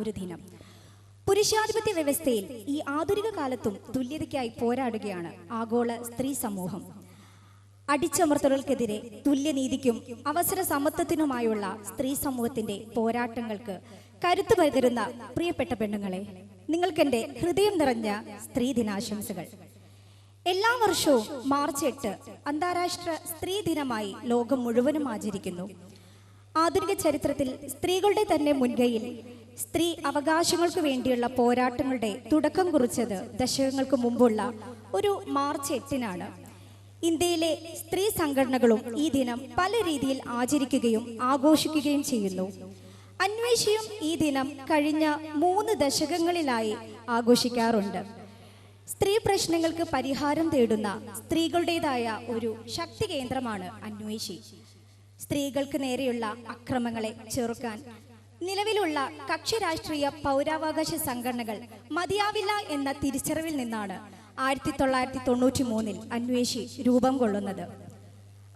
ഒരു ദിനം. പുരുഷാധിപത്യ വ്യവസ്ഥയിൽ ഈ ആധുനിക കാലത്തും തുല്യതയ്ക്കായി പോരാടുകയാണ് ആഗോള സ്ത്രീ സമൂഹം. അടിച്ചമർത്തലുകൾക്കെതിരെ തുല്യനീതിക്കും അവസര സമത്വത്തിനുമായുള്ള സ്ത്രീ സമൂഹത്തിന്റെ പോരാട്ടങ്ങൾക്ക് കരുത്തു പകരുന്ന പ്രിയപ്പെട്ട പെണ്ണുങ്ങളെ, നിങ്ങൾക്കെന്റെ ഹൃദയം നിറഞ്ഞ സ്ത്രീ ദിനാശംസകൾ. എല്ലാ വർഷവും മാർച്ച് 8 അന്താരാഷ്ട്ര സ്ത്രീ ദിനമായി ലോകം മുഴുവനും ആചരിക്കുന്നു. ആധുനിക ചരിത്രത്തിൽ സ്ത്രീകളുടെ തന്നെ മുൻകൈയിൽ സ്ത്രീ അവകാശങ്ങൾക്ക് വേണ്ടിയുള്ള പോരാട്ടങ്ങളുടെ തുടക്കം കുറിച്ചത് ദശകങ്ങൾക്ക് മുമ്പുള്ള ഒരു മാർച്ച് 8-നാണ്. ഇന്ത്യയിലെ സ്ത്രീ സംഘടനകളും ഈ ദിനം പല രീതിയിൽ ആചരിക്കുകയും ആഘോഷിക്കുകയും ചെയ്യുന്നു. അന്വേഷിയും ഈ ദിനം കഴിഞ്ഞ 3 ദശകങ്ങളിലായി ആഘോഷിക്കാറുണ്ട്. സ്ത്രീ പ്രശ്നങ്ങൾക്ക് പരിഹാരം തേടുന്ന സ്ത്രീകളുടേതായ ഒരു ശക്തി കേന്ദ്രമാണ് അന്വേഷി. സ്ത്രീകൾക്ക് നേരെയുള്ള അക്രമങ്ങളെ ചെറുക്കാൻ നിലവിലുള്ള കക്ഷി രാഷ്ട്രീയ പൗരാവകാശ സംഘടനകൾ മതിയാവില്ല എന്ന തിരിച്ചറിവിൽ നിന്നാണ് 1993 അന്വേഷി രൂപം കൊള്ളുന്നത്.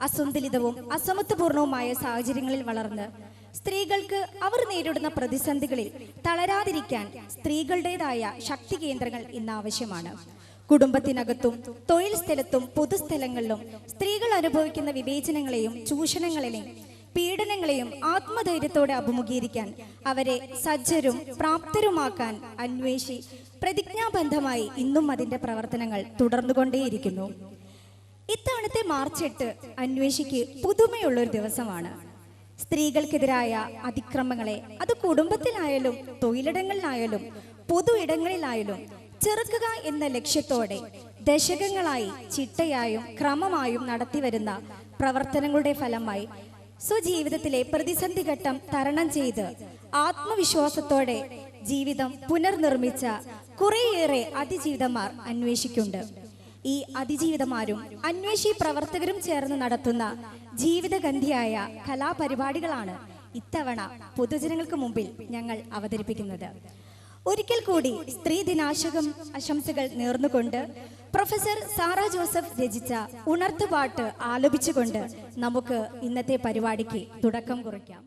അസന്തുലിതവും അസമത്വപൂർണവുമായ സാഹചര്യങ്ങളിൽ വളർന്ന് സ്ത്രീകൾക്ക് അവർ നേരിടുന്ന പ്രതിസന്ധികളിൽ തളരാതിരിക്കാൻ സ്ത്രീകളുടേതായ ശക്തി കേന്ദ്രങ്ങൾ ഇന്ന് ആവശ്യമാണ്. കുടുംബത്തിനകത്തും തൊഴിൽ സ്ഥലത്തും പൊതുസ്ഥലങ്ങളിലും സ്ത്രീകൾ അനുഭവിക്കുന്ന വിവേചനങ്ങളെയും ചൂഷണങ്ങളെയും പീഡനങ്ങളെയും ആത്മധൈര്യത്തോടെ അഭിമുഖീകരിക്കാൻ അവരെ സജ്ജരും പ്രാപ്തരുമാക്കാൻ അന്വേഷി പ്രതിജ്ഞാബദ്ധമായി ഇന്നും അതിന്റെ പ്രവർത്തനങ്ങൾ തുടർന്നുകൊണ്ടേയിരിക്കുന്നു. ഇത്തവണത്തെ മാർച്ച് 8 അന്വേഷിക്ക് പുതുമയുള്ളൊരു ദിവസമാണ്. സ്ത്രീകൾക്കെതിരായ അതിക്രമങ്ങളെ അത് കുടുംബത്തിലായാലും തൊഴിലിടങ്ങളിലായാലും പൊതു ഇടങ്ങളിലായാലും ചെറുക്കുക എന്ന ലക്ഷ്യത്തോടെ ദശകങ്ങളായി ചിട്ടയായും ക്രമമായും നടത്തിവരുന്ന പ്രവർത്തനങ്ങളുടെ ഫലമായി സ്വജീവിതത്തിലെ പ്രതിസന്ധി ഘട്ടം തരണം ചെയ്ത് ആത്മവിശ്വാസത്തോടെ ജീവിതം പുനർനിർമ്മിച്ച കുറേയേറെ അതിജീവിതമാർ അന്വേഷിക്കുന്നുണ്ട്. ഈ അതിജീവിതമാരും അന്വേഷി പ്രവർത്തകരും ചേർന്ന് നടത്തുന്ന ജീവിതഗന്ധിയായ കലാപരിപാടികളാണ് ഇത്തവണ പൊതുജനങ്ങൾക്ക് മുമ്പിൽ ഞങ്ങൾ അവതരിപ്പിക്കുന്നത്. ഒരിക്കൽ കൂടി സ്ത്രീ ദിനാശംസകൾ നേർന്നുകൊണ്ട് പ്രൊഫസർ സാറ ജോസഫ് രചിച്ച ഉണർത്തുപാട്ട് ആലപിച്ചുകൊണ്ട് നമുക്ക് ഇന്നത്തെ പരിപാടിക്ക് തുടക്കം കുറിക്കാം.